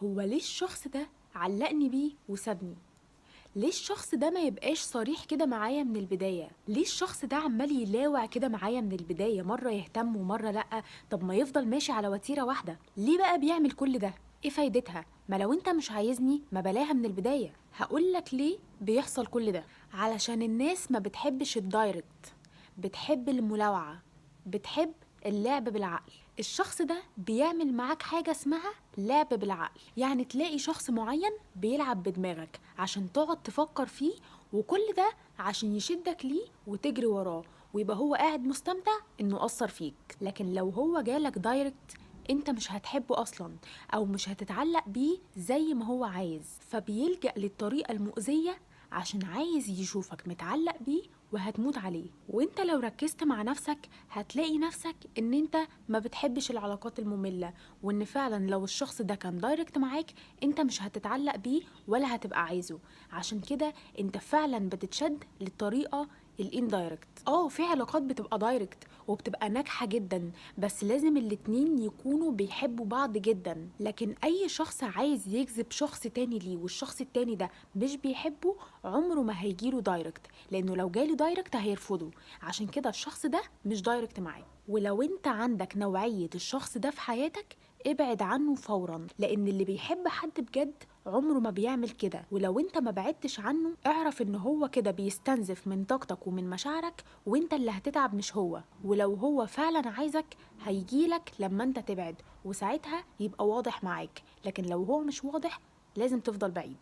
هو ليه الشخص ده علقني بيه وسابني؟ ليه الشخص ده ما يبقاش صريح كده معايا من البداية؟ ليه الشخص ده عمال يلاوع كده معايا من البداية، مرة يهتم ومرة لأ؟ طب ما يفضل ماشي على وتيرة واحدة؟ ليه بقى بيعمل كل ده؟ ايه فايدتها؟ ما لو انت مش عايزني ما بلاها من البداية. هقولك ليه بيحصل كل ده. علشان الناس ما بتحبش الدايركت، بتحب الملاوعة، بتحب اللعب بالعقل. الشخص ده بيعمل معاك حاجة اسمها لعب بالعقل، يعني تلاقي شخص معين بيلعب بدماغك عشان تقعد تفكر فيه، وكل ده عشان يشدك ليه وتجري وراه، ويبقى هو قاعد مستمتع انه أثر فيك. لكن لو هو جالك دايركت انت مش هتحبه اصلا، او مش هتتعلق بيه زي ما هو عايز، فبيلجأ للطريقة المؤذية عشان عايز يشوفك متعلق بيه وهتموت عليه. وانت لو ركزت مع نفسك هتلاقي نفسك ان انت ما بتحبش العلاقات المملة، وان فعلا لو الشخص ده كان دايركت معاك انت مش هتتعلق بيه ولا هتبقى عايزه. عشان كده انت فعلا بتتشد للطريقة الاندايركت. في علاقات بتبقى دايركت وبتبقى ناجحة جدا، بس لازم الاتنين يكونوا بيحبوا بعض جدا. لكن اي شخص عايز يجذب شخص تاني ليه والشخص التاني ده مش بيحبه، عمره ما هيجيله دايركت، لانه لو جاله دايركت هيرفضه. عشان كده الشخص ده مش دايركت معاك. ولو انت عندك نوعية الشخص ده في حياتك ابعد عنه فورا، لان اللي بيحب حد بجد عمره ما بيعمل كده. ولو انت ما بعدتش عنه اعرف ان هو كده بيستنزف من طاقتك ومن مشاعرك، وانت اللي هتتعب مش هو. ولو هو فعلا عايزك هيجيلك لما انت تبعد، وساعتها يبقى واضح معاك. لكن لو هو مش واضح لازم تفضل بعيد.